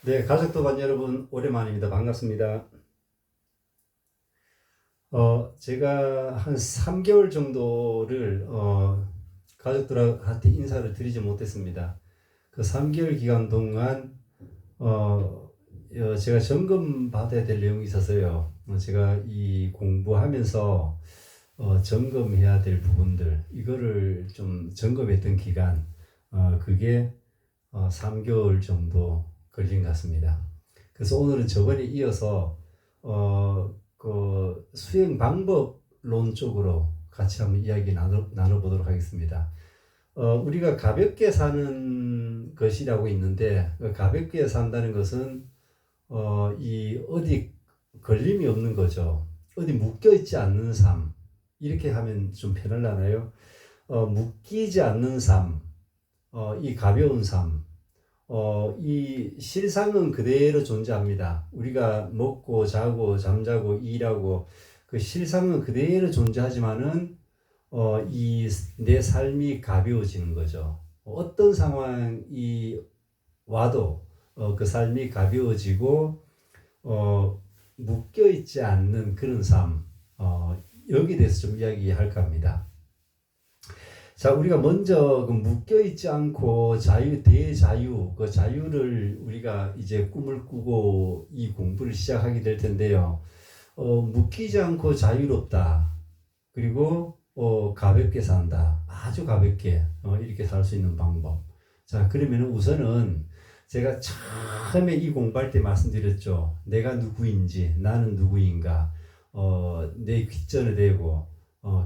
네, 가족도반 여러분, 오랜만입니다. 반갑습니다. 제가 한 3개월 정도를, 가족들한테 인사를 드리지 못했습니다. 그 3개월 기간 동안, 제가 점검 받아야 될 내용이 있어서요. 제가 이 공부하면서, 점검해야 될 부분들, 이거를 좀 점검했던 기간, 그게 3개월 정도 걸린 것 같습니다. 그래서 오늘은 저번에 이어서 그 수행 방법론 쪽으로 같이 한번 이야기 나눠보도록 하겠습니다. 우리가 가볍게 사는 것이라고 있는데, 그 가볍게 산다는 것은 이 어디 걸림이 없는 거죠. 어디 묶여 있지 않는 삶. 이렇게 하면 좀 편하려나요? 묶이지 않는 삶, 이 가벼운 삶. 이 실상은 그대로 존재합니다. 우리가 먹고 자고 잠자고 일하고 그 실상은 그대로 존재하지만은 이 내 삶이 가벼워지는 거죠. 어떤 상황이 와도 그 삶이 가벼워지고 묶여 있지 않는 그런 삶. 여기에 대해서 좀 이야기할까 합니다. 자, 우리가 먼저 그 묶여 있지 않고 대자유, 그 자유를 우리가 이제 꿈을 꾸고 이 공부를 시작하게 될 텐데요. 묶이지 않고 자유롭다. 그리고 가볍게 산다. 아주 가볍게 이렇게 살 수 있는 방법. 자, 그러면 우선은 제가 처음에 이 공부할 때 말씀드렸죠. 내가 누구인지, 나는 누구인가, 내 귓전에 대고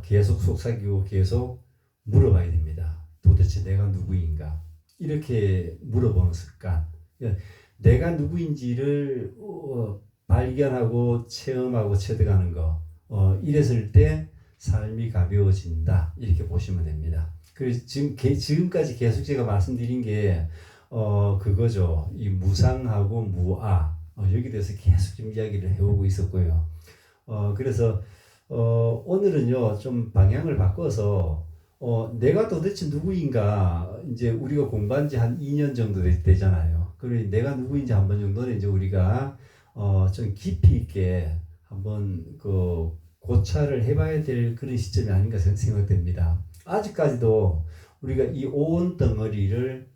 계속 속삭이고 계속 물어봐야 됩니다. 도대체 내가 누구인가? 이렇게 물어보는 습관. 내가 누구인지를 발견하고 체험하고 체득하는 거. 이랬을 때 삶이 가벼워진다. 이렇게 보시면 됩니다. 그래서 지금까지 계속 제가 말씀드린 게 그거죠. 이 무상하고 무아. 여기 대해서 계속 좀 이야기를 해오고 있었고요. 그래서 오늘은요, 좀 방향을 바꿔서 내가 도대체 누구인가, 이제 우리가 공부한 지 한 2년 정도 되잖아요. 그러니 내가 누구인지 한번 정도는 이제 우리가, 좀 깊이 있게 한번 그 고찰을 해봐야 될 그런 시점이 아닌가 생각됩니다. 아직까지도 우리가 이 오온 덩어리를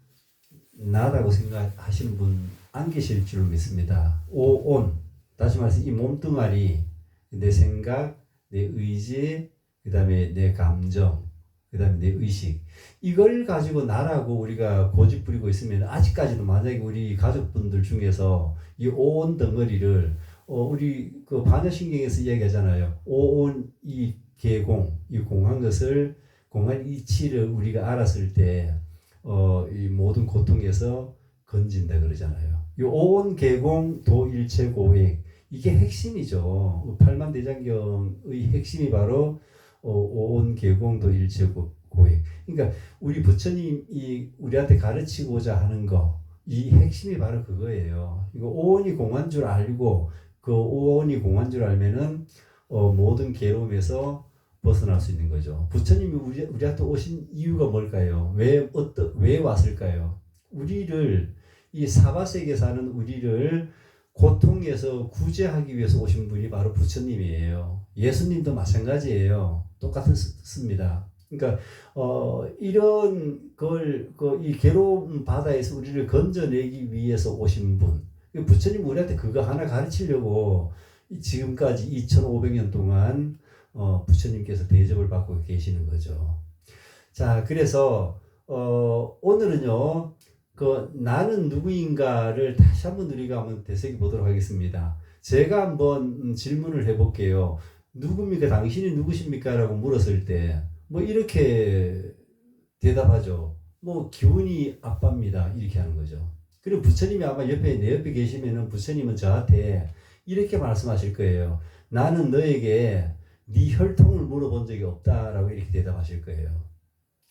나라고 생각하시는 분 안 계실 줄 믿습니다. 오온, 다시 말해서 이 몸뚱아리, 내 생각, 내 의지, 그 다음에 내 감정, 그 다음에 내 의식, 이걸 가지고 나라고 우리가 고집부리고 있으면 아직까지도 만약에 우리 가족분들 중에서 이 오온 덩어리를 우리 그 반여신경에서 이야기하잖아요. 오온 이 계공, 이 공한 것을, 공한 이치를 우리가 알았을 때 이 모든 고통에서 건진다 그러잖아요. 이 오온 계공 도일체 고획, 이게 핵심이죠. 팔만대장경의 핵심이 바로 오온 계공도 일체 고획. 그러니까 우리 부처님이 우리한테 가르치고자 하는 거, 이 핵심이 바로 그거예요. 이거 오온이 공한 줄 알고 그 오온이 공한 줄 알면은 모든 괴로움에서 벗어날 수 있는 거죠. 부처님이 우리한테 오신 이유가 뭘까요? 왜 왔을까요? 우리를, 이 사바세계 사는 우리를 고통에서 구제하기 위해서 오신 분이 바로 부처님이에요. 예수님도 마찬가지예요. 똑같습니다. 그러니까 이런 걸 이 괴로움 바다에서 우리를 건져내기 위해서 오신 분. 부처님 우리한테 그거 하나 가르치려고 지금까지 2500년 동안 부처님께서 대접을 받고 계시는 거죠. 자, 그래서 오늘은요, 그 나는 누구인가를 다시 한번 우리가 한번 되새겨 보도록 하겠습니다. 제가 한번 질문을 해볼게요. 누굽니까? 당신이 누구십니까? 라고 물었을 때 뭐 이렇게 대답하죠. 뭐 기운이 아빠입니다. 이렇게 하는 거죠. 그리고 부처님이 아마 내 옆에 계시면은 부처님은 저한테 이렇게 말씀하실 거예요. 나는 너에게 네 혈통을 물어본 적이 없다라고 이렇게 대답하실 거예요.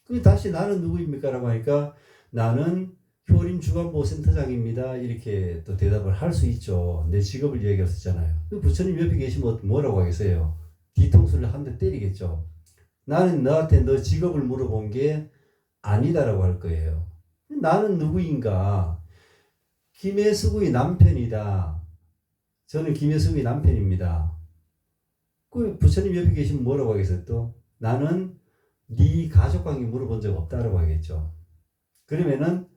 그 다시 나는 누구입니까? 라고 하니까 나는 효림주간보센터장입니다. 이렇게 또 대답을 할 수 있죠. 내 직업을 얘기했었잖아요. 부처님 옆에 계시면 뭐라고 하겠어요? 뒤통수를 한 대 때리겠죠. 나는 너한테 너 직업을 물어본 게 아니다라고 할 거예요. 나는 누구인가? 김혜숙의 남편이다. 저는 김혜숙의 남편입니다. 그 부처님 옆에 계시면 뭐라고 하겠어요? 또 나는 네 가족관계 물어본 적 없다라고 하겠죠. 그러면은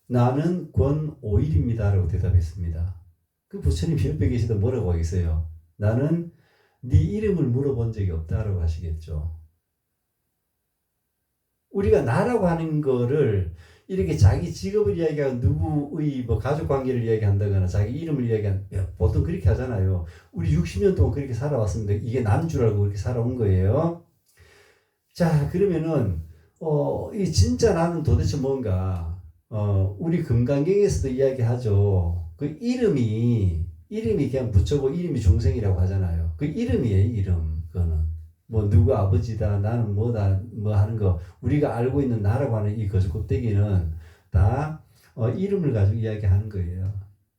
나는 권오일입니다라고 대답했습니다. 그 부처님 옆에 계시다 뭐라고 하겠어요? 나는 네 이름을 물어본 적이 없다라고 하시겠죠. 우리가 나라고 하는 거를 이렇게 자기 직업을 이야기하고 누구의 뭐 가족 관계를 이야기한다거나 자기 이름을 이야기한 보통 그렇게 하잖아요. 우리 60년 동안 그렇게 살아왔습니다. 이게 난 줄 알고 그렇게 살아온 거예요. 자, 그러면은 이 진짜 나는 도대체 뭔가 우리 금강경에서도 이야기하죠. 그 이름이 그냥 붙여고 이름이 중생이라고 하잖아요. 그 이름이에요, 이름. 그거는 뭐 누구 아버지다, 나는 뭐다, 뭐 하는 거 우리가 알고 있는 나라고 하는 이 거저 껍데기는 다 이름을 가지고 이야기하는 거예요.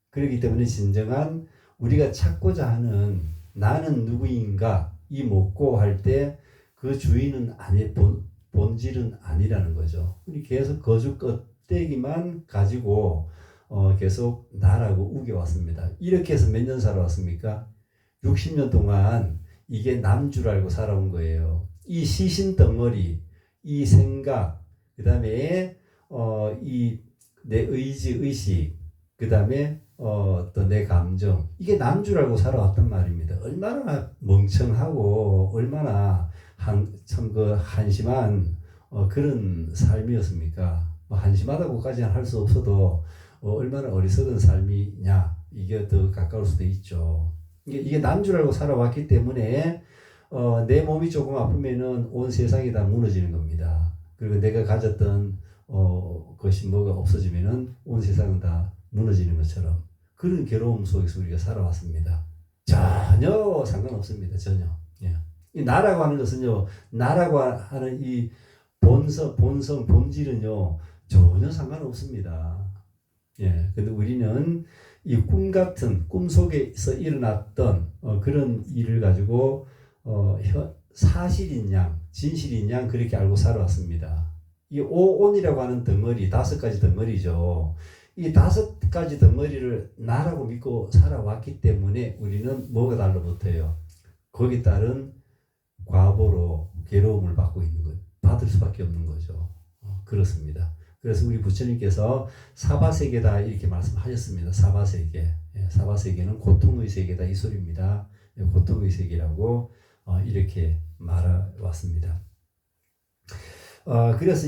그렇기 때문에 진정한 우리가 찾고자 하는 나는 누구인가 이 묻고 할 때 그 주인은 아니 본질은 아니라는 거죠. 우리 계속 거저 껍데기만 가지고 계속 나라고 우겨왔습니다. 이렇게 해서 몇 년 살아왔습니까? 60년 동안 이게 남 줄 알고 살아온 거예요. 이 시신 덩어리, 이 생각, 그 다음에 이 내 의지, 의식, 그 다음에 또 내 감정, 이게 남 줄 알고 살아왔단 말입니다. 얼마나 멍청하고 얼마나 참 그 한심한 그런 삶이었습니까? 뭐 한심하다고까지는 할 수 없어도 얼마나 어리석은 삶이냐, 이게 더 가까울 수도 있죠. 이게 남 줄 알고 살아왔기 때문에 내 몸이 조금 아프면은 온 세상이 다 무너지는 겁니다. 그리고 내가 가졌던 것이 뭐가 없어지면은 온 세상은 다 무너지는 것처럼 그런 괴로움 속에서 우리가 살아왔습니다. 전혀 상관없습니다. 전혀. 예. 이 나라고 하는 것은요, 나라고 하는 이 본성, 본질은요 전혀 상관없습니다. 예. 근데 우리는 이 꿈 같은 꿈 속에서 일어났던 그런 일을 가지고 사실인 양, 진실인 양 그렇게 알고 살아왔습니다. 이 오온이라고 하는 덩어리, 5가지 덩어리죠. 이 5가지 덩어리를 나라고 믿고 살아왔기 때문에 우리는 뭐가 달라붙어요? 거기에 따른 과보로 괴로움을 받고 있는 것, 받을 수밖에 없는 거죠. 그렇습니다. 그래서 우리 부처님께서 사바세계다 이렇게 말씀하셨습니다. 사바세계. 사바세계는 고통의 세계다 이 소리입니다. 고통의 세계라고 이렇게 말해왔습니다. 그래서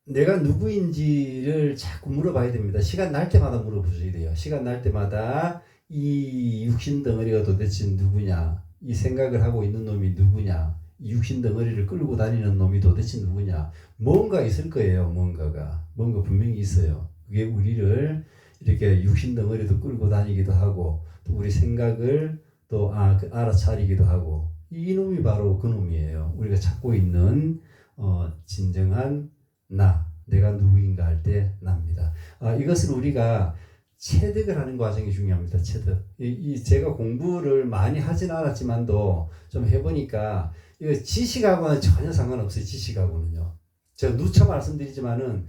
내가 누구인지를 자꾸 물어봐야 됩니다. 시간 날 때마다 물어보셔야 돼요. 시간 날 때마다 이 육신 덩어리가 도대체 누구냐, 이 생각을 하고 있는 놈이 누구냐, 이 육신 덩어리를 끌고 다니는 놈이 도대체 누구냐. 뭔가 있을 거예요. 뭔가 분명히 있어요. 그게 우리를 이렇게 육신 덩어리도 끌고 다니기도 하고 또 우리 생각을 또 알아차리기도 하고 이놈이 바로 그 놈이에요. 우리가 찾고 있는 진정한 내가 누구인가 할 때 나입니다. 이것을 우리가 체득을 하는 과정이 중요합니다. 체득. 제가 공부를 많이 하진 않았지만도 좀 해보니까 이거 지식하고는 전혀 상관없어요. 지식하고는요. 제가 누차 말씀드리지만은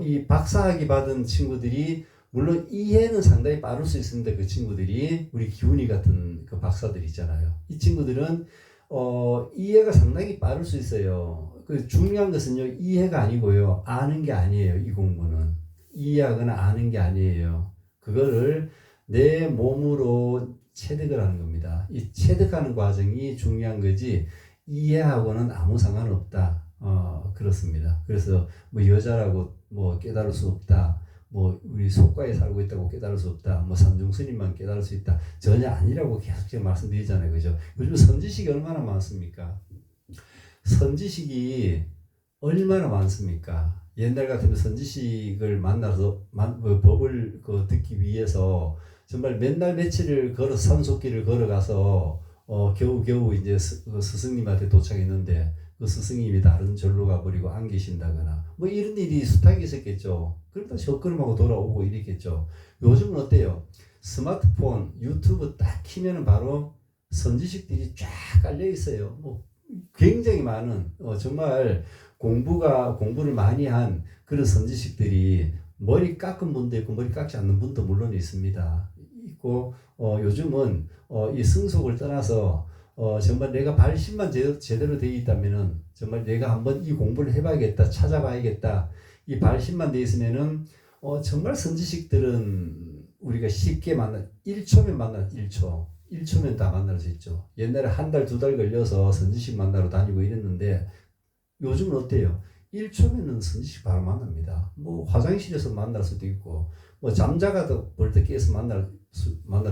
이 박사학위 받은 친구들이 물론 이해는 상당히 빠를 수 있습니다. 그 친구들이 우리 기훈이 같은 그 박사들 있잖아요. 이 친구들은 이해가 상당히 빠를 수 있어요. 그 중요한 것은요, 이해가 아니고요, 아는 게 아니에요. 이 공부는 이해하거나 아는 게 아니에요. 그거를 내 몸으로 체득을 하는 겁니다. 이 체득하는 과정이 중요한 거지 이해하고는 아무 상관없다. 그렇습니다. 그래서 뭐 여자라고 뭐 깨달을 수 없다. 뭐 우리 속과에 살고 있다고 깨달을 수 없다. 뭐 산중스님만 깨달을 수 있다. 전혀 아니라고 계속 제가 말씀드리잖아요. 그죠? 요즘 선지식이 얼마나 많습니까? 선지식이 얼마나 많습니까? 옛날 같으면 선지식을 만나서 법을 듣기 위해서 정말 몇 날 며칠을 걸어서 산속길을 걸어가서 겨우겨우 이제 스승님한테 도착했는데 그 스승님이 다른 절로 가버리고 안 계신다거나 뭐 이런 일이 수탁이 있었겠죠. 그러다 적걸음하고 돌아오고 이랬겠죠. 요즘은 어때요? 스마트폰, 유튜브 딱 키면은 바로 선지식들이 쫙 깔려 있어요. 뭐 굉장히 많은 정말 공부를 많이 한 그런 선지식들이 머리 깎은 분도 있고 머리 깎지 않는 분도 물론 있습니다. 있고 요즘은 이 승속을 떠나서 정말 내가 발심만 제대로 되어 있다면은 정말 내가 한번 이 공부를 해봐야겠다, 찾아봐야겠다. 이 발심만 돼 있으면은 정말 선지식들은 우리가 쉽게 1초면 만나 1초면 다 만날 수 있죠. 옛날에 한 달, 두 달 걸려서 선지식 만나러 다니고 이랬는데 요즘은 어때요? 1초면은 선지식 바로 만납니다. 뭐 화장실에서 만날 수도 있고, 뭐 잠자가도 볼 때 깨서 만나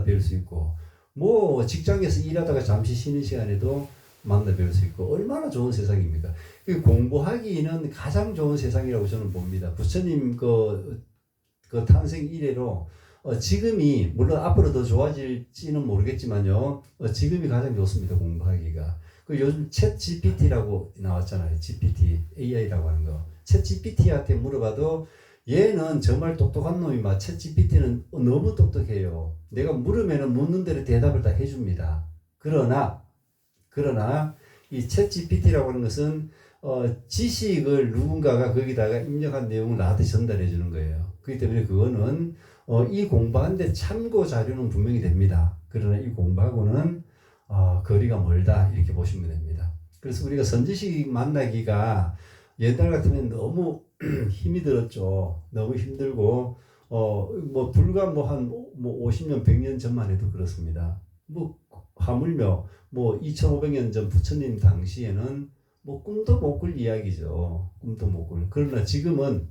뵐 수 있고, 뭐 직장에서 일하다가 잠시 쉬는 시간에도 만나 뵐 수 있고, 얼마나 좋은 세상입니까? 공부하기는 가장 좋은 세상이라고 저는 봅니다. 부처님 그 탄생 이래로 지금이 물론 앞으로 더 좋아질지는 모르겠지만요. 지금이 가장 좋습니다. 공부하기가. 요즘 챗 GPT라고 나왔잖아요. GPT, AI라고 하는 거. 챗 GPT한테 물어봐도 얘는 정말 똑똑한 놈이마. 챗 GPT는 너무 똑똑해요. 내가 물으면 묻는 대로 대답을 다 해줍니다. 그러나 이 챗 GPT라고 하는 것은 지식을 누군가가 거기다가 입력한 내용을 나한테 전달해 주는 거예요. 그렇기 때문에 그거는 이 공부하는데 참고 자료는 분명히 됩니다. 그러나 이 공부하고는 거리가 멀다 이렇게 보시면 됩니다. 그래서 우리가 선지식 만나기가 옛날 같으면 너무 힘이 들었죠. 너무 힘들고 뭐 불과 한 50년 100년 전만 해도 그렇습니다. 뭐 하물며 뭐 2500년 전 부처님 당시에는 뭐 꿈도 못 꿀 이야기죠. 꿈도 못 꿀. 그러나 지금은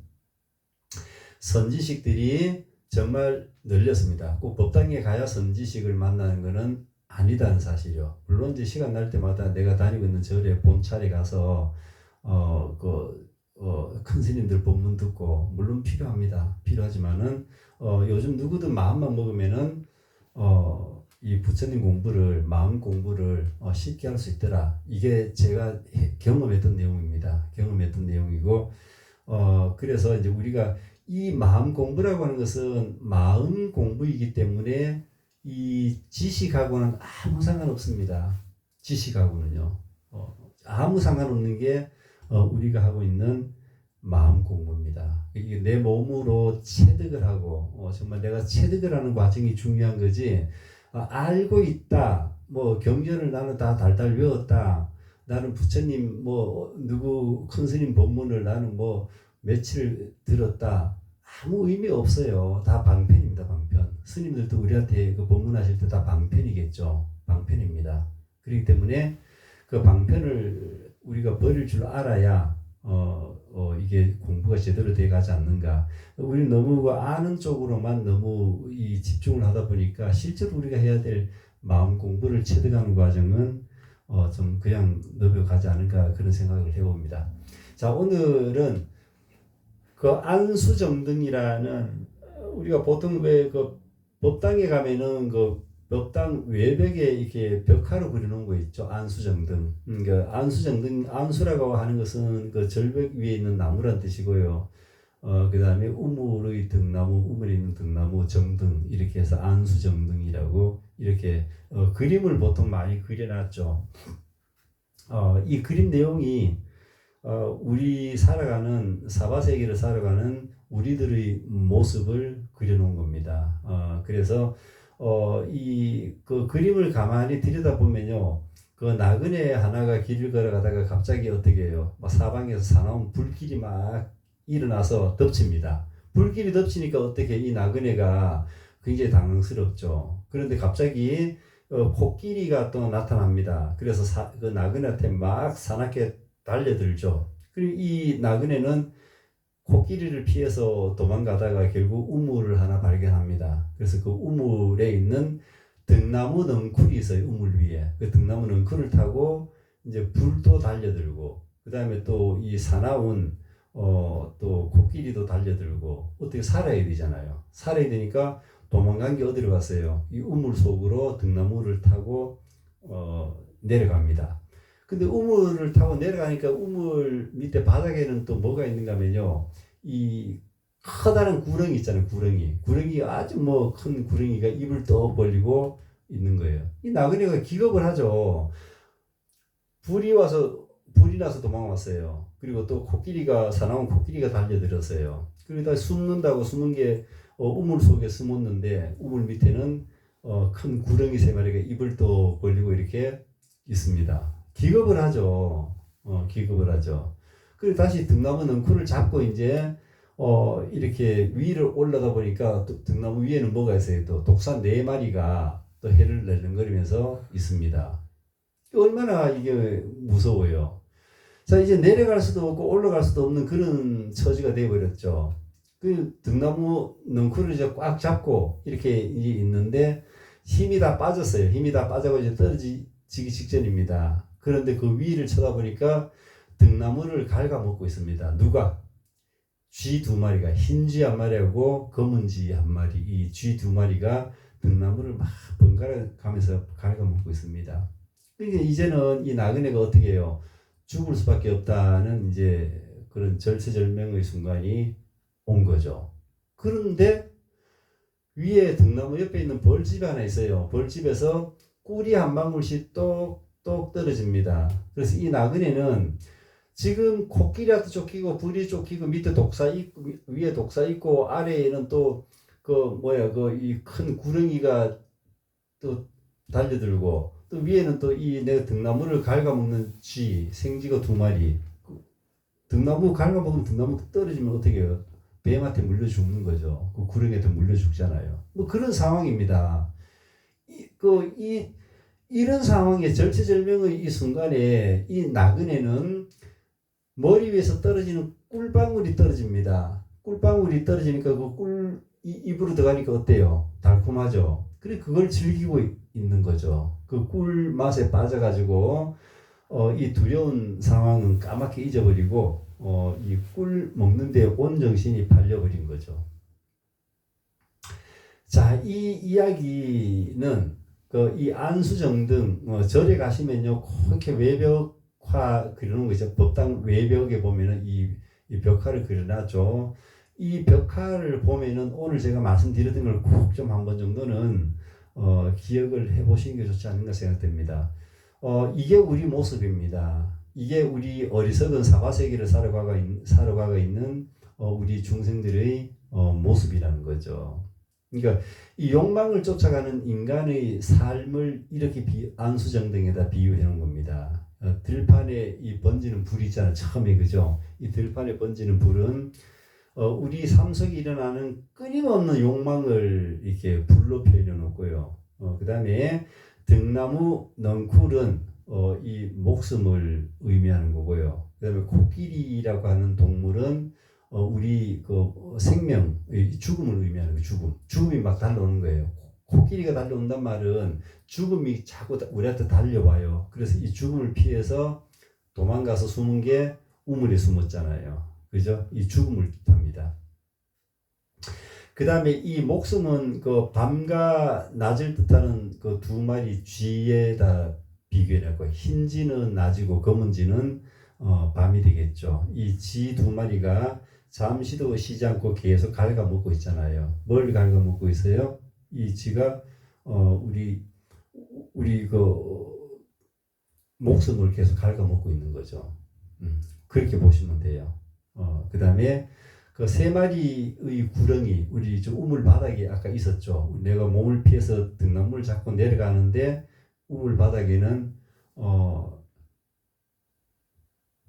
선지식들이 정말 늘렸습니다. 꼭 법당에 가야 선지식을 만나는 것은 아니다는 사실이요. 물론 이제 시간 날 때마다 내가 다니고 있는 절에 본찰에 가서 큰 스님들 법문 듣고 물론 필요합니다. 필요하지만은 요즘 누구든 마음만 먹으면은 이 부처님 공부를 마음 공부를 쉽게 할 수 있더라. 이게 제가 경험했던 내용입니다. 경험했던 내용이고 그래서 이제 우리가 이 마음 공부라고 하는 것은 마음 공부이기 때문에 이 지식하고는 아무 상관없습니다. 지식하고는요. 아무 상관없는 게 우리가 하고 있는 마음 공부입니다. 이게 내 몸으로 체득을 하고 정말 내가 체득을 하는 과정이 중요한 거지. 알고 있다. 뭐 경전을 나는 다 달달 외웠다. 나는 부처님 뭐 누구 큰 스님 법문을 나는 뭐 며칠 들었다. 아무 의미 없어요. 다 방편입니다. 방편. 스님들도 우리한테 그 법문하실 때 다 방편이겠죠. 방편입니다. 그렇기 때문에 그 방편을 우리가 버릴 줄 알아야 이게 공부가 제대로 돼 가지 않는가. 우리 너무 아는 쪽으로만 너무 이 집중을 하다 보니까 실제로 우리가 해야 될 마음 공부를 체득하는 과정은 좀 그냥 넘어가지 않을까 그런 생각을 해봅니다. 자, 오늘은 그 안수정등이라는 우리가 보통 왜 그 법당에 가면은 그 법당 외벽에 이렇게 벽화로 그려놓은 거 있죠. 안수정등. 그 안수정등, 안수라고 하는 것은 그 절벽 위에 있는 나무란 뜻이고요. 그 다음에 우물의 등나무, 우물에 있는 등나무, 정등 이렇게 해서 안수정등이라고 이렇게 그림을 보통 많이 그려놨죠. 이 그림 내용이 우리 살아가는 사바세계를 살아가는 우리들의 모습을 그려놓은 겁니다. 그래서 이 그 그림을 가만히 들여다보면요, 그 나그네 하나가 길을 걸어가다가 갑자기 어떻게 해요? 막 사방에서 사나운 불길이 막 일어나서 덮칩니다. 불길이 덮치니까 어떻게 이 나그네가 굉장히 당황스럽죠. 그런데 갑자기 코끼리가 또 나타납니다. 그래서 그 나그네한테 막 사납게 달려들죠. 그리고 이 나그네는 코끼리를 피해서 도망가다가 결국 우물을 하나 발견합니다. 그래서 그 우물에 있는 등나무 넝쿨이 있어요. 우물 위에. 그 등나무 넝쿨을 타고 이제 불도 달려들고, 그 다음에 또 이 사나운 또 코끼리도 달려들고, 어떻게 살아야 되잖아요. 살아야 되니까 도망간 게 어디로 갔어요? 이 우물 속으로 등나무를 타고 내려갑니다. 근데 우물을 타고 내려가니까 우물 밑에 바닥에는 또 뭐가 있는가 하면요, 이 커다란 구렁이 있잖아요. 구렁이가 아주 뭐 큰 구렁이가 입을 떡 벌리고 있는 거예요. 이 나그네가 기겁을 하죠. 불이 나서 도망왔어요. 그리고 또 코끼리가 사나운 코끼리가 달려들었어요. 그러다 숨는다고 숨은 게 우물 속에 숨었는데 우물 밑에는 큰 구렁이 세 마리가 입을 또 벌리고 이렇게 있습니다. 기겁을 하죠. 기겁을 하죠. 그리고 다시 등나무 넝쿨을 잡고 이제 이렇게 위로 올라가 보니까 또 등나무 위에는 뭐가 있어요? 또 독사 네 마리가 또 해를 낼름거리면서 있습니다. 얼마나 이게 무서워요. 자, 이제 내려갈 수도 없고 올라갈 수도 없는 그런 처지가 되어버렸죠. 그 등나무 넝쿨을 이제 꽉 잡고 이렇게 있는데 힘이 다 빠졌어요. 힘이 다 빠져서 이제 떨어지기 직전입니다. 그런데 그 위를 쳐다보니까 등나무를 갉아먹고 있습니다. 누가? 쥐 두 마리가, 흰 쥐 한 마리하고 검은 쥐 한 마리, 이 쥐 두 마리가 등나무를 막 번갈아 가면서 갉아먹고 있습니다. 그러니까 이제는 이 나그네가 어떻게 해요? 죽을 수밖에 없다는 이제 그런 절체절명의 순간이 온 거죠. 그런데 위에 등나무 옆에 있는 벌집이 하나 있어요. 벌집에서 꿀이 한 방울씩 똑똑 떨어집니다. 그래서 이 나그네는 지금 코끼리한테 쫓기고 불이 쫓기고 밑에 독사 있고 위에 독사 있고 아래에는 또 이 큰 구렁이가 또 달려들고 또 위에는 또 이 내 등나무를 갉아먹는 쥐 생쥐가 두 마리. 등나무 갉아먹으면 등나무 떨어지면 어떻게 해요? 뱀한테 물려 죽는 거죠. 그 구렁이한테 물려 죽잖아요. 뭐 그런 상황입니다. 이런 상황에 절체절명의 이 순간에 이 나그네는 머리 위에서 떨어지는 꿀방울이 떨어집니다. 꿀방울이 떨어지니까 입으로 들어가니까 어때요? 달콤하죠. 그래 그걸 즐기고 있는 거죠. 그 꿀 맛에 빠져가지고 이 두려운 상황은 까맣게 잊어버리고 이 꿀 먹는데 온 정신이 팔려버린 거죠. 자, 이 이야기는 이 안수정등 절에 가시면요, 이렇게 외벽화 그려놓은 거 있죠. 법당 외벽에 보면은 이 벽화를 그려놨죠. 이 벽화를 보면은 오늘 제가 말씀드렸던 걸 꼭 좀 한 번 정도는 기억을 해보시는 게 좋지 않은가 생각됩니다. 이게 우리 모습입니다. 이게 우리 어리석은 사바세계를 살아가고 있는 우리 중생들의 모습이라는 거죠. 그러니까 이 욕망을 쫓아가는 인간의 삶을 이렇게 안수정등에다 비유해 놓은 겁니다. 들판에 이 번지는 불이 있잖아요. 처음에 그죠? 이 들판에 번지는 불은 우리 삶 속에 일어나는 끊임없는 욕망을 이렇게 불로 표현해 놓고요. 그 다음에 등나무 넝쿨은 이 목숨을 의미하는 거고요. 그 다음에 코끼리라고 하는 동물은 우리 생명, 죽음을 의미하는 거예요. 죽음이 막 달려오는 거예요. 코끼리가 달려온단 말은 죽음이 자꾸 우리한테 달려와요. 그래서 이 죽음을 피해서 도망가서 숨은 게 우물에 숨었잖아요. 그죠? 이 죽음을 뜻합니다. 그 다음에 이 목숨은 밤과 낮을 뜻하는 그 두 마리 쥐에다 비교하고, 흰쥐는 낮이고 검은쥐는 밤이 되겠죠. 이 쥐 두 마리가 잠시도 쉬지 않고 계속 갉아먹고 있잖아요. 뭘 갉아먹고 있어요? 이 쥐가 우리 목숨을 계속 갉아먹고 있는 거죠. 그렇게 보시면 돼요. 그 다음에 그 세 마리의 구렁이, 우리 저 우물 바닥에 아까 있었죠. 내가 몸을 피해서 등나무를 잡고 내려가는데 우물 바닥에는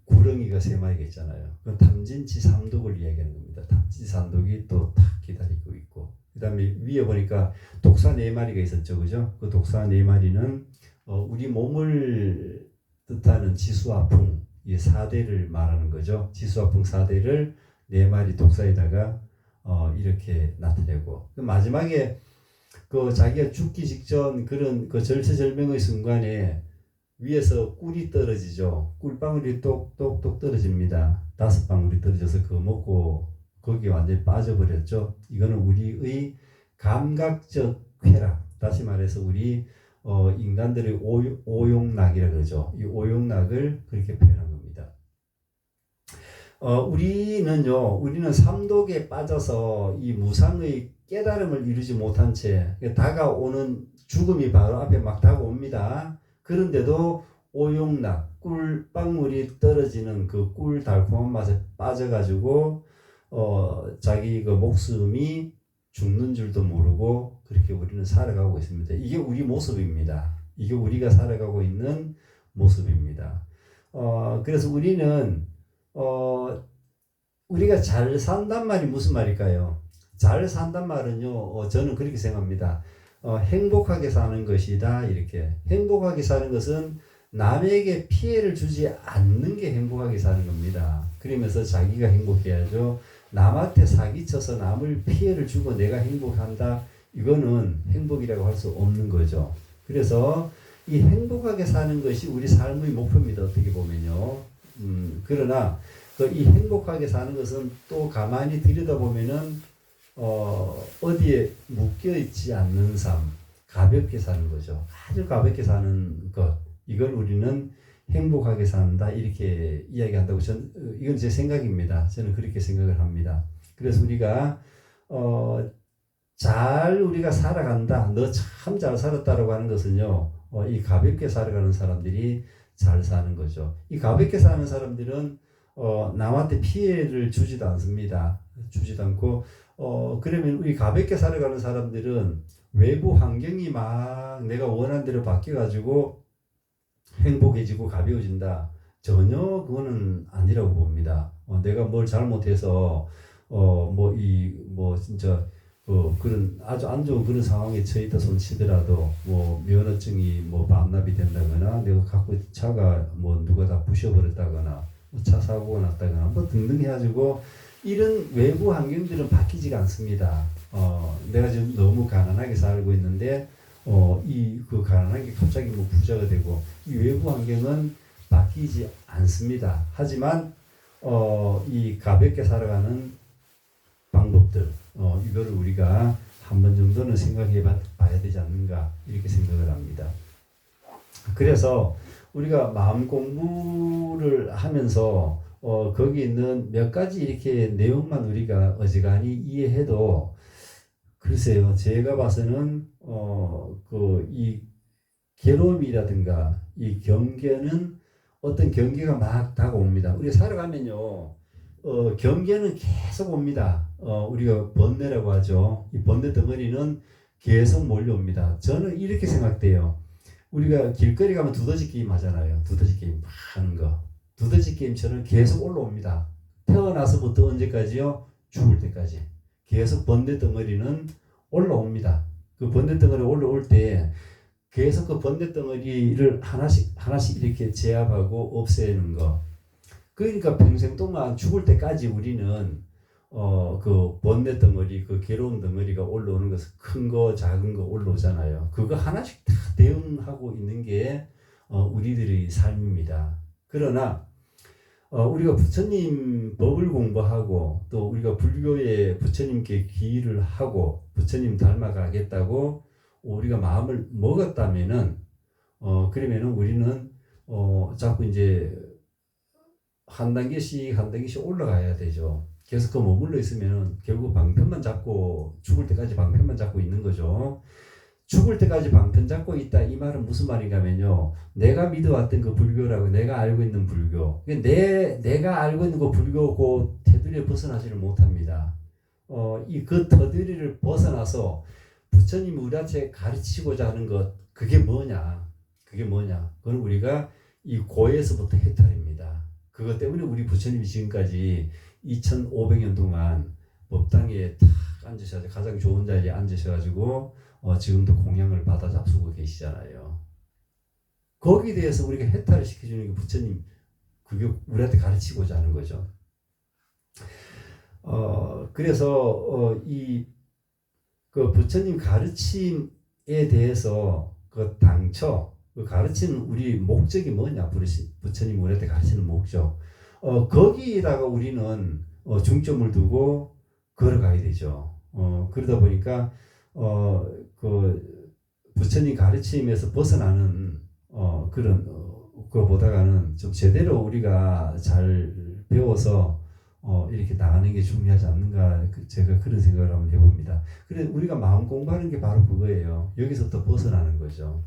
구렁이가 세 마리가 있잖아요. 그 탐진치 삼독을 이야기하는 겁니다. 탐진치 삼독이 또 탁 기다리고 있고, 그 다음에 위에 보니까 독사 네 마리가 있었죠, 그죠? 그 독사 네 마리는 우리 몸을 뜻하는 지수화풍, 이 4대를 말하는 거죠. 지수화풍 4대를 네 마리 독사에다가 이렇게 나타내고, 그 마지막에 자기가 죽기 직전 그런 절체절명의 순간에 위에서 꿀이 떨어지죠. 꿀방울이 똑똑똑 떨어집니다. 5방울이 떨어져서 그거 먹고 거기에 완전히 빠져버렸죠. 이거는 우리의 감각적 쾌락, 다시 말해서 우리 인간들의 오용락이라 그러죠. 이 오용락을 그렇게 표현한 겁니다. 우리는 삼독에 빠져서 이 무상의 깨달음을 이루지 못한 채 다가오는 죽음이 바로 앞에 막 다가옵니다. 그런데도 오용락, 꿀방울이 떨어지는 그 꿀 달콤한 맛에 빠져가지고 자기 그 목숨이 죽는 줄도 모르고 그렇게 우리는 살아가고 있습니다. 이게 우리 모습입니다. 이게 우리가 살아가고 있는 모습입니다. 그래서 우리는 우리가 잘 산단 말이 무슨 말일까요? 잘 산단 말은요, 저는 그렇게 생각합니다. 행복하게 사는 것이다. 이렇게 행복하게 사는 것은 남에게 피해를 주지 않는 게 행복하게 사는 겁니다. 그러면서 자기가 행복해야죠. 남한테 사기쳐서 남을 피해를 주고 내가 행복한다. 이거는 행복이라고 할 수 없는 거죠. 그래서 이 행복하게 사는 것이 우리 삶의 목표입니다. 어떻게 보면요. 그러나 이 행복하게 사는 것은 또 가만히 들여다보면은 어디에 묶여 있지 않는 삶, 가볍게 사는 거죠. 아주 가볍게 사는 것. 이걸 우리는 행복하게 산다 이렇게 이야기한다고 이건 제 생각입니다. 저는 그렇게 생각을 합니다. 그래서 우리가 잘 우리가 살아간다. 너 참 잘 살았다라고 하는 것은요. 이 가볍게 살아가는 사람들이 잘 사는 거죠. 이 가볍게 사는 사람들은 남한테 피해를 주지도 않습니다. 주지도 않고 그러면 우리 가볍게 살아가는 사람들은 외부 환경이 막 내가 원하는 대로 바뀌어가지고 행복해지고 가벼워진다. 전혀 그거는 아니라고 봅니다. 내가 뭘 잘못해서 진짜 그런 아주 안 좋은 그런 상황에 처했다 손치더라도 면허증이 반납이 된다거나 내가 갖고 차가 누가 다 부셔버렸다거나 차 사고가 났다거나 등등 해가지고 이런 외부 환경들은 바뀌지가 않습니다. 내가 지금 너무 가난하게 살고 있는데 그 가난한 게 갑자기 부자가 되고 이 외부 환경은 바뀌지 않습니다. 하지만 이 가볍게 살아가는 방법들 이거를 우리가 한 번 정도는 생각해 봐야 되지 않는가 이렇게 생각을 합니다. 그래서 우리가 마음 공부를 하면서 거기 있는 몇 가지 이렇게 내용만 우리가 어지간히 이해해도 글쎄요, 제가 봐서는 이 괴로움이라든가 이 경계는 어떤 경계가 막 다가옵니다. 우리가 살아가면요, 경계는 계속 옵니다. 우리가 번뇌라고 하죠. 이 번뇌 덩어리는 계속 몰려옵니다. 저는 이렇게 생각돼요. 우리가 길거리 가면 두더지 게임 하잖아요. 두더지 게임 하는 거. 두더지 게임처럼 계속 올라옵니다. 태어나서부터 언제까지요? 죽을 때까지. 계속 번뇌 덩어리는 올라옵니다. 그 번뇌 덩어리 올라올 때 계속 그 번뇌 덩어리를 하나씩 이렇게 제압하고 없애는 거. 그러니까 평생 동안 죽을 때까지 우리는 그 번뇌 덩어리, 그 괴로운 덩어리가 올라오는 것은 큰 거, 작은 거 올라오잖아요. 그거 하나씩 다 대응하고 있는 게 우리들의 삶입니다. 그러나 우리가 부처님 법을 공부하고 또 우리가 불교에 부처님께 기일을 하고 부처님 닮아가겠다고 우리가 마음을 먹었다면은 그러면은 우리는 자꾸 이제 한 단계씩 올라가야 되죠. 계속 그 머물러 있으면은 결국 방편만 잡고 죽을 때까지 방편만 잡고 있는 거죠. 죽을 때까지 방편 잡고 있다 이 말은 무슨 말인가면요. 내가 믿어왔던 그 불교라고 내가 알고 있는 불교. 내가 알고 있는 그 불교 그 테두리에 벗어나지를 못합니다. 그 테두리를 벗어나서 부처님이 우리한테 가르치고자 하는 것 그게 뭐냐? 그건 우리가 이 고에서부터 해탈입니다. 그것 때문에 우리 부처님이 지금까지 2500년 동안 법당에 탁 앉으셔서 가장 좋은 자리에 앉으셔가지고 지금도 공양을 받아 잡수고 계시잖아요. 거기에 대해서 우리가 해탈을 시켜주는 게 부처님 그게 우리한테 가르치고자 하는 거죠. 그래서 그 부처님 가르침에 대해서 그 당처 그 가르치는 우리 목적이 뭐냐? 부처님 우리한테 가르치는 목적. 거기에다가 우리는 중점을 두고 걸어가야 되죠. 그러다 보니까 그 부처님 가르침에서 벗어나는 그런 그거보다는 좀 제대로 우리가 잘 배워서 이렇게 나가는 게 중요하지 않는가 제가 그런 생각을 한번 해봅니다. 그래서 우리가 마음 공부하는 게 바로 그거예요. 여기서부터 벗어나는 거죠.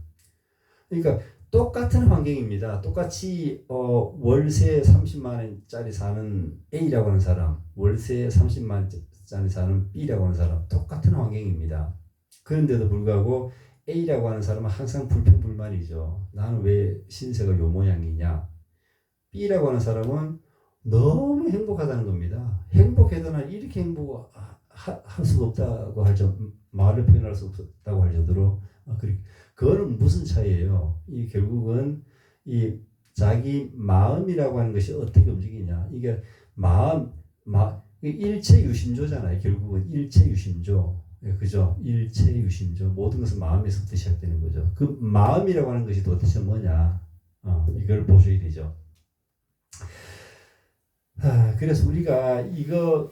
그러니까 똑같은 환경입니다. 똑같이 월세 30만 원짜리 사는 A라고 하는 사람, 월세 30만 원짜리 사는 B라고 하는 사람, 똑같은 환경입니다. 그런데도 불구하고 A라고 하는 사람은 항상 불평불만이죠. 나는 왜 신세가 요 모양이냐. B라고 하는 사람은 너무 행복하다는 겁니다. 행복해도 난 이렇게 행복할 수가 없다고 할 정도, 말로 표현할 수 없다고 할 정도로 그거는 무슨 차이예요? 이 결국은 이 자기 마음이라고 하는 것이 어떻게 움직이냐. 이게 일체 유심조잖아요. 결국은 일체 유심조. 그죠? 일체 유심조. 모든 것은 마음에서부터 시작되는 거죠. 그 마음이라고 하는 것이 도대체 뭐냐. 이걸 보셔야 되죠. 그래서 우리가 이거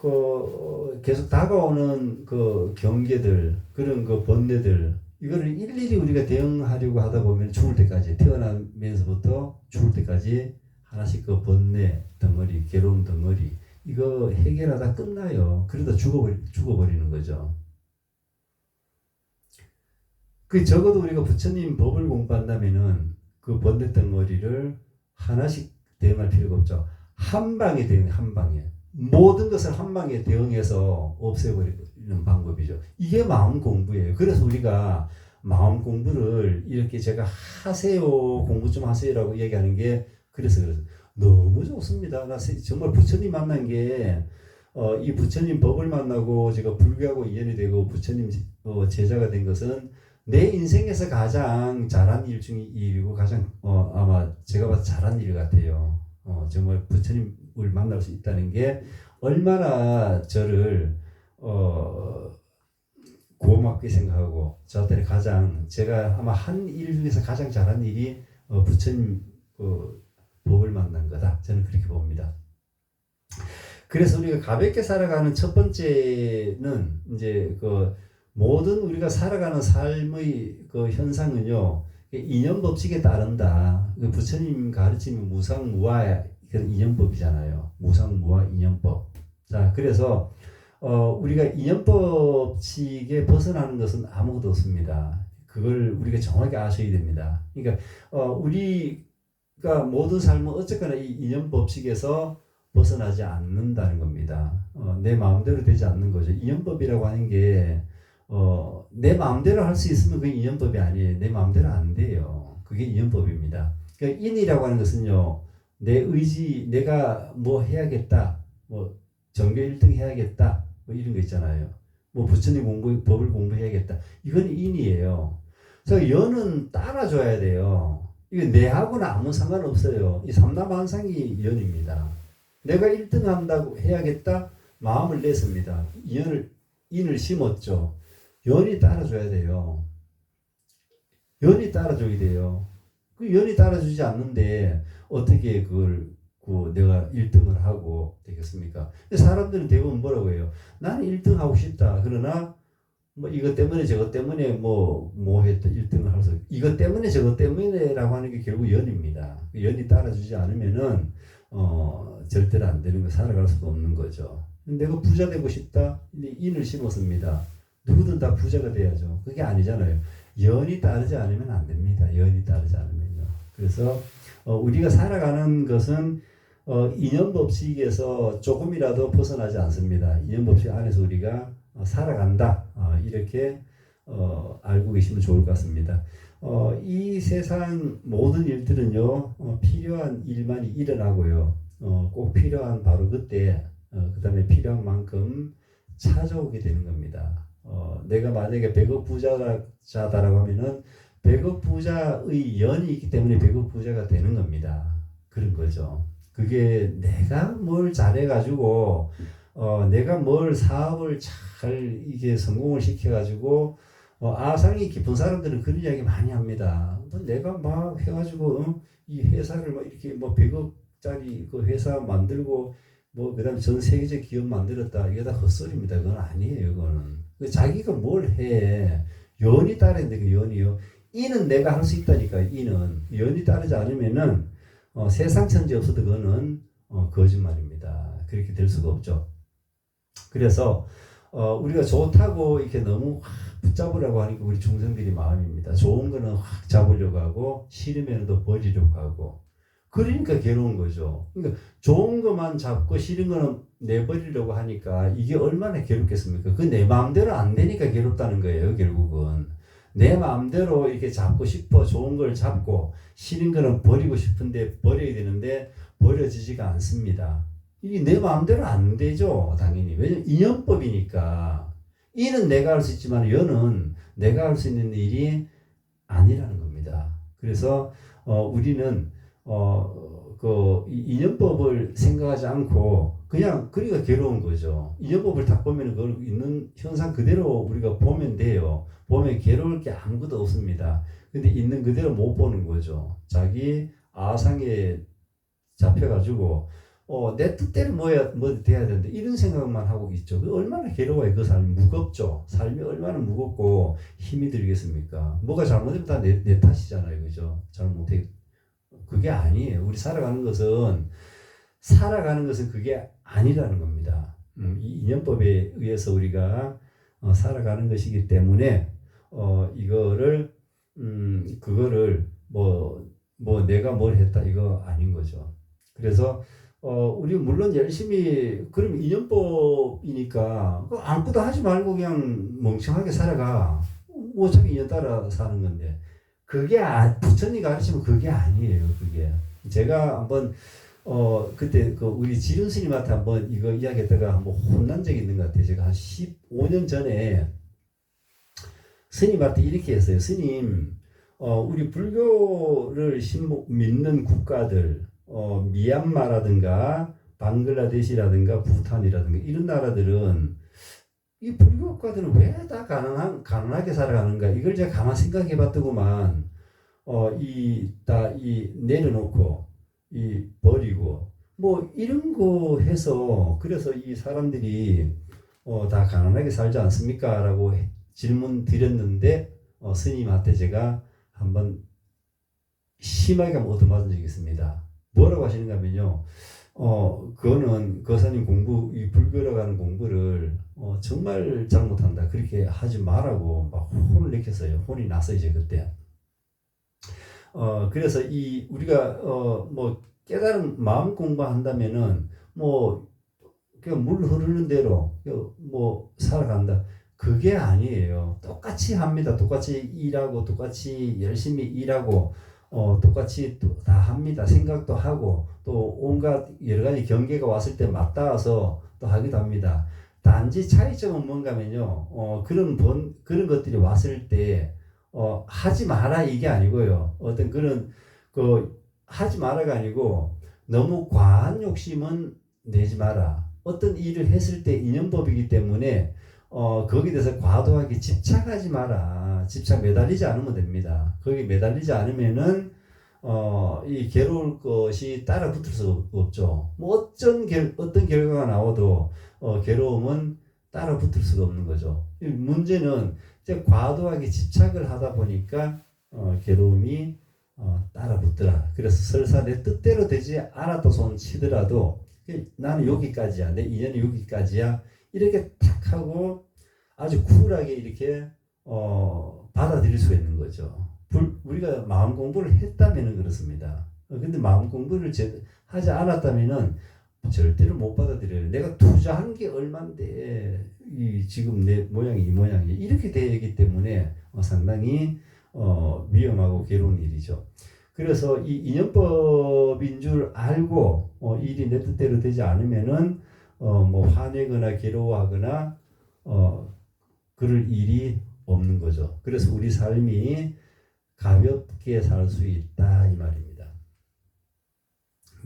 계속 다가오는 그 경계들, 그런 그 번뇌들, 이거를 일일이 우리가 대응하려고 하다 보면 죽을 때까지, 태어나면서부터 죽을 때까지 하나씩 그 번뇌 덩어리, 괴로움 덩어리, 이거 해결하다 끝나요. 그러다 죽어버리는 거죠. 그 적어도 우리가 부처님 법을 공부한다면은 그 번뇌 덩어리를 하나씩 대응할 필요가 없죠. 한 방에 대응, 한 방에. 모든 것을 한 방에 대응해서 없애버리는 방법이죠. 이게 마음 공부예요. 그래서 우리가 마음 공부를 이렇게 제가 하세요, 공부 좀 하세요라고 얘기하는 게 그래서 너무 좋습니다. 나 정말 부처님 만난 게 이 부처님 법을 만나고 제가 불교하고 인연이 되고 부처님 제자가 된 것은 내 인생에서 가장 잘한 일 중에 일이고 가장 아마 제가 봐도 잘한 일 같아요. 정말 부처님을 만날 수 있다는 게 얼마나 저를 고맙게 생각하고 저한테는 가장 제가 아마 한 일 중에서 가장 잘한 일이 부처님 법을 만난 거다. 저는 그렇게 봅니다. 그래서 우리가 가볍게 살아가는 첫 번째는 이제 모든 우리가 살아가는 삶의 그 현상은요, 이념 법칙에 따른다. 부처님 가르침이 무상무화 그런 이념법이잖아요. 무상무화 이념법. 자, 그래서 우리가 이념 법칙에 벗어나는 것은 아무것도 없습니다. 그걸 우리가 정확히 아셔야 됩니다. 그러니까 우리가 모든 삶은 어쨌거나 이 이념 법칙에서 벗어나지 않는다는 겁니다. 내 마음대로 되지 않는 거죠. 이념법이라고 하는 게 내 마음대로 할 수 있으면 그게 이념법이 아니에요. 내 마음대로 안 돼요. 그게 이념법입니다. 그러니까 인이라고 하는 것은요, 내 의지, 내가 뭐 해야겠다, 뭐 전교 1등 해야겠다, 뭐 이런 거 있잖아요. 뭐 부처님 법을 공부해야겠다. 이건 인이에요. 그래서 연은 따라줘야 돼요. 이게 내하고는 아무 상관없어요. 이 삼라만상이 연입니다. 내가 1등 한다고 해야겠다, 마음을 냈습니다. 인을 심었죠. 연이 따라줘야 돼요. 연이 따라줘야 돼요. 그 연이 따라주지 않는데 어떻게 그걸 내가 1등을 하고 되겠습니까? 사람들은 대부분 뭐라고 해요? 나는 1등 하고 싶다. 그러나 뭐 이것 때문에 저것 때문에 뭐 했다 1등을 할 수 이것 때문에 저것 때문에라고 하는 게 결국 연입니다. 연이 따라주지 않으면은 절대로 안 되는 거, 살아갈 수가 없는 거죠. 내가 부자 되고 싶다. 인을 심었습니다. 누구든 다 부자가 돼야죠. 그게 아니잖아요. 연이 따르지 않으면 안 됩니다. 연이 따르지 않으면요. 그래서 우리가 살아가는 것은 이념 법칙에서 조금이라도 벗어나지 않습니다. 이념 법칙 안에서 우리가 살아간다. 이렇게 알고 계시면 좋을 것 같습니다. 이 세상 모든 일들은요, 필요한 일만이 일어나고요. 꼭 필요한 바로 그때 그 다음에 필요한 만큼 찾아오게 되는 겁니다. 내가 만약에 100억 부자다라고 하면은 100억 부자의 연이 있기 때문에 100억 부자가 되는 겁니다. 그런 거죠. 그게 내가 뭘 잘해가지고 내가 뭘 사업을 잘 이게 성공을 시켜가지고 아상이 깊은 사람들은 그런 이야기 많이 합니다. 내가 막 해가지고 이 회사를 막 이렇게 뭐 100억짜리 그 회사 만들고 뭐 그다음에 전 세계적 기업 만들었다. 이게 다 헛소리입니다. 그건 아니에요. 그거는 자기가 뭘 해. 연이 따르는데 그 연이요. 이는 내가 할 수 있다니까. 이는 연이 따르지 않으면은 세상 천지 없어도 그거는 거짓말입니다. 그렇게 될 수가 없죠. 그래서 우리가 좋다고 이렇게 너무 확 붙잡으라고 하니까 우리 중생들이 마음입니다. 좋은 거는 확 잡으려고 하고 싫으면 또 버리려고 하고 그러니까 괴로운 거죠. 그러니까 좋은 것만 잡고 싫은 거는 내버리려고 하니까 이게 얼마나 괴롭겠습니까? 그 내 마음대로 안 되니까 괴롭다는 거예요. 결국은 내 마음대로 이렇게 잡고 싶어 좋은 걸 잡고 싫은 거는 버리고 싶은데 버려야 되는데 버려지지가 않습니다. 이게 내 마음대로 안 되죠. 당연히. 왜냐면 인연법이니까. 이는 내가 할 수 있지만 여는 내가 할 수 있는 일이 아니라는 겁니다. 그래서 우리는 그 인연법을 생각하지 않고 그냥 그리가 괴로운 거죠. 인연법을 딱 보면 그걸 있는 현상 그대로 우리가 보면 돼요. 보면 괴로울 게 아무것도 없습니다. 근데 있는 그대로 못 보는 거죠. 자기 아상에 잡혀가지고 내 뜻대로 뭐 돼야 되는데 이런 생각만 하고 있죠. 얼마나 괴로워요. 그 삶이 무겁죠. 삶이 얼마나 무겁고 힘이 들겠습니까? 뭐가 잘못되면 다 내 탓이잖아요. 그죠? 잘못해. 그게 아니에요. 우리 살아가는 것은 그게 아니라는 겁니다. 이 인연법에 의해서 우리가 살아가는 것이기 때문에 이거를 그거를 뭐 내가 뭘 했다 이거 아닌 거죠. 그래서 우리 물론 열심히 그럼 인연법이니까 아무것도 하지 말고 그냥 멍청하게 살아가. 어차피 인연 따라 사는 건데 그게 부처님 가르치면 그게 아니에요. 그게 제가 한번 그때 우리 지륜 스님한테 한번 이거 이야기했다가 한번 혼난 적이 있는 것 같아요. 제가 한 15년 전에 스님한테 이렇게 했어요. 스님, 우리 불교를 믿는 국가들 미얀마라든가 방글라데시라든가 부탄이라든가 이런 나라들은 이 불교 국가들은 왜 다 가난하게 살아가는가 이걸 제가 가만 생각해 봤더구만 이 내려놓고 버리고 뭐 이런 거 해서 그래서 이 사람들이 다 가난하게 살지 않습니까? 라고 질문 드렸는데 스님한테 제가 한번 심하게 얻어맞은 적이 있습니다. 뭐라고 하시는가 하면요. 그거는 거사님 이 불교라고 하는 공부를 정말 잘못한다. 그렇게 하지 말라고 막 혼을 내켰어요. 혼이 났어요, 이제 그때. 그래서 우리가 뭐 깨달은 마음 공부한다면은 뭐 그냥 물 흐르는 대로 뭐 살아간다. 그게 아니에요. 똑같이 합니다. 똑같이 일하고 똑같이 열심히 일하고 똑같이 다 합니다. 생각도 하고 또 온갖 여러 가지 경계가 왔을 때 맞닿아서 또 하기도 합니다. 단지 차이점은 뭔가면요. 그런 것들이 왔을 때 하지 마라 이게 아니고요. 어떤 그런 하지 마라가 아니고 너무 과한 욕심은 내지 마라. 어떤 일을 했을 때 인연법이기 때문에 거기에 대해서 과도하게 집착하지 마라. 매달리지 않으면 됩니다. 거기 매달리지 않으면은 이 괴로울 것이 따라 붙을 수 없죠. 뭐 어떤 결과가 나와도 괴로움은 따라 붙을 수가 없는 거죠. 문제는 이제 과도하게 집착을 하다 보니까 괴로움이 따라 붙더라. 그래서 설사 내 뜻대로 되지 않았다 손 치더라도 나는 여기까지야. 내 인연은 여기까지야. 이렇게 탁 하고 아주 쿨하게 이렇게 받아들일 수가 있는 거죠. 우리가 마음 공부를 했다면 그렇습니다. 근데 마음 공부를 하지 않았다면 절대로 못 받아들여요. 내가 투자한 게 얼만데 지금 내 모양이 이 모양이 이렇게 되기 때문에 상당히 위험하고 괴로운 일이죠. 그래서 이 인연법인 줄 알고 일이 내 뜻대로 되지 않으면은 뭐 화내거나 괴로워하거나 그럴 일이 없는 거죠. 그래서 우리 삶이 가볍게 살 수 있다 이 말입니다.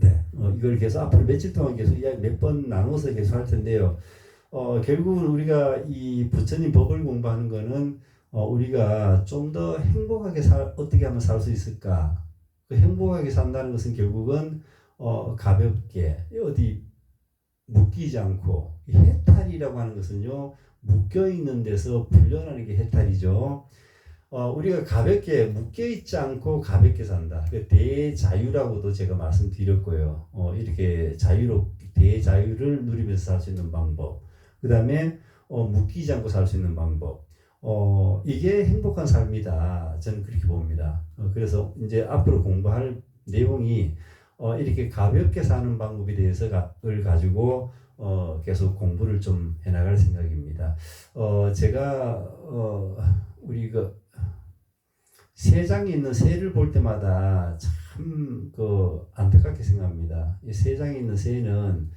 네, 이걸 계속 앞으로 며칠 동안 계속 이야기 몇 번 나눠서 계속 할 텐데요. 결국은 우리가 이 부처님 법을 공부하는 거는 우리가 좀 더 행복하게 어떻게 하면 살 수 있을까? 그 행복하게 산다는 것은 결국은 가볍게 어디 묶이지 않고 해탈이라고 하는 것은요 묶여 있는 데서 풀려나는 게 해탈이죠. 우리가 가볍게 묶여 있지 않고 가볍게 산다. 대자유라고도 제가 말씀드렸고요. 이렇게 대자유를 누리면서 살 수 있는 방법. 그 다음에 묶이지 않고 살 수 있는 방법. 이게 행복한 삶이다. 저는 그렇게 봅니다. 그래서 이제 앞으로 공부할 내용이 이렇게 가볍게 사는 방법에 대해서를 가지고 계속 공부를 좀 해나갈 생각입니다. 제가 우리 그 세장에 있는 새를 볼 때마다 참 그 안타깝게 생각합니다. 이 세장에 있는 새는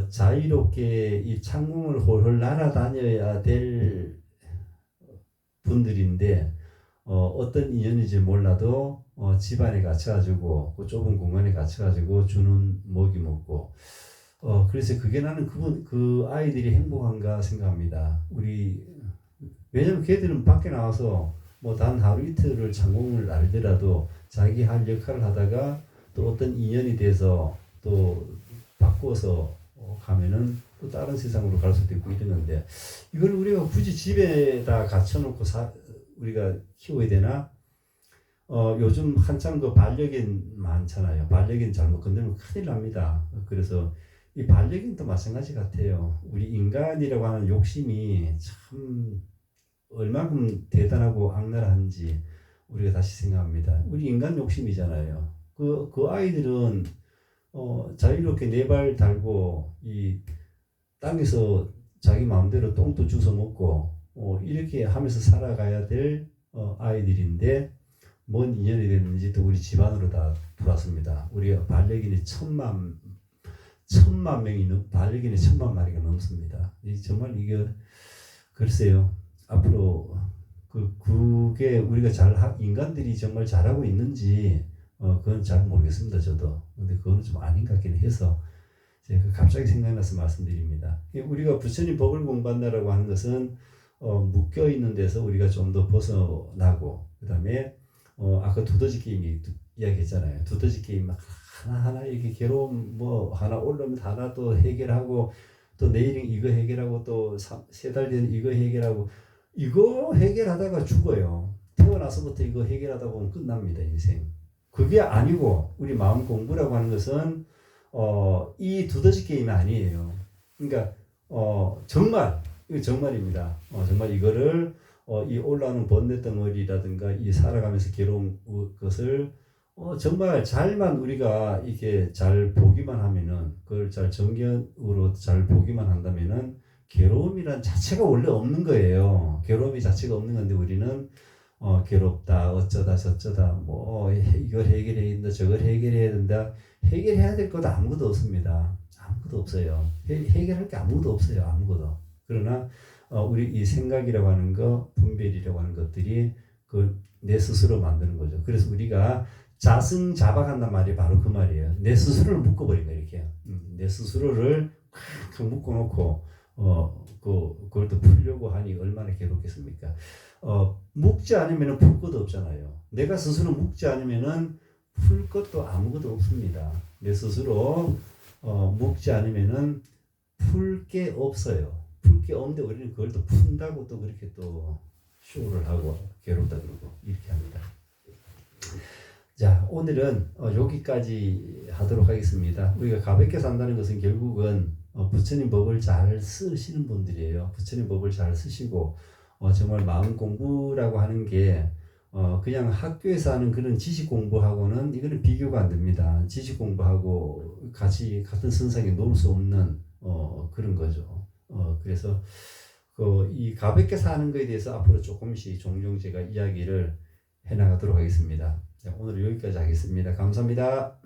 자유롭게 이 창문을 홀홀 날아다녀야 될 분들인데 어떤 인연인지 몰라도 집안에 갇혀가지고 그 좁은 공간에 갇혀가지고 주는 먹이 먹고 그래서 그게 나는 그 아이들이 행복한가 생각합니다. 왜냐면 걔들은 밖에 나와서 뭐 단 하루 이틀을 창공을 날더라도 자기 할 역할을 하다가 또 어떤 인연이 돼서 또 바꾸어서 가면은 또 다른 세상으로 갈 수도 있고 이러는데 이걸 우리가 굳이 집에다 갖춰놓고 우리가 키워야 되나? 요즘 한참 그 반려견 많잖아요. 반려견 잘못 건드리면 큰일 납니다. 그래서 이 반려견도 마찬가지 같아요. 우리 인간이라고 하는 욕심이 참 얼마큼 대단하고 악랄한지 우리가 다시 생각합니다. 우리 인간 욕심이잖아요. 그 아이들은 자유롭게 네 발 달고 이 땅에서 자기 마음대로 똥도 주워 먹고 이렇게 하면서 살아가야 될 아이들인데 뭔 인연이 됐는지 또 우리 집안으로 다 들어왔습니다. 우리 반려견이 천만 명이 반려견이 1000만 마리가 넘습니다. 정말 이게 글쎄요. 앞으로 그게 우리가 인간들이 정말 잘하고 있는지 그건 잘 모르겠습니다. 저도. 근데 그건 좀 아닌 것 같긴 해서 제가 갑자기 생각나서 말씀드립니다. 우리가 부처님 법을 공부한다라고 하는 것은 묶여 있는 데서 우리가 좀 더 벗어나고 그다음에 아까 두더지 게임 이야기했잖아요. 두더지 게임 막 하나하나 이렇게 괴로움 뭐 하나 올라오면 하나 또 해결하고 또 내일은 이거 해결하고 또 3달 뒤에는 이거 해결하고 이거 해결하다가 죽어요. 태어나서부터 이거 해결하다 보면 끝납니다. 인생. 그게 아니고 우리 마음 공부라고 하는 것은 이 두더지 게임이 아니에요. 그러니까 정말 이거 정말입니다. 정말 이거를 이 올라오는 번뇌 덩어리라든가 이 살아가면서 괴로운 것을 정말 잘만 우리가 이렇게 잘 보기만 하면은 그걸 잘 정견으로 잘 보기만 한다면은 괴로움이란 자체가 원래 없는 거예요. 괴로움이 자체가 없는 건데 우리는 괴롭다 어쩌다 저쩌다 뭐 이걸 해결해야 된다 저걸 해결해야 된다 해결해야 될 것도 아무것도 없습니다. 아무것도 없어요. 해결할 게 아무것도 없어요. 아무것도. 그러나 우리 이 생각이라고 하는 거 분별이라고 하는 것들이 내 스스로 만드는 거죠. 그래서 우리가 자승자박한단 말이 바로 그 말이에요. 내 스스로를 묶어버린 거예요. 이렇게 내 스스로를 꽉 묶어놓고 그걸 또 풀려고 하니 얼마나 괴롭겠습니까? 묶지 않으면 풀 것도 없잖아요. 내가 스스로 묶지 않으면 풀 것도 아무것도 없습니다. 내 스스로 묶지 않으면 풀 게 없어요. 풀 게 없는데 우리는 그걸 또 푼다고 또 그렇게 또 쇼를 하고 괴롭다 그러고 이렇게 합니다. 자, 오늘은 여기까지 하도록 하겠습니다. 우리가 가볍게 산다는 것은 결국은 부처님 법을 잘 쓰시는 분들이에요. 부처님 법을 잘 쓰시고 정말 마음 공부라고 하는 게 그냥 학교에서 하는 그런 지식 공부하고는 이거는 비교가 안 됩니다. 지식 공부하고 같은 선상에 놓을 수 없는 그런 거죠. 그래서 이 가볍게 사는 거에 대해서 앞으로 조금씩 종종 제가 이야기를 해나가도록 하겠습니다. 자, 오늘 여기까지 하겠습니다. 감사합니다.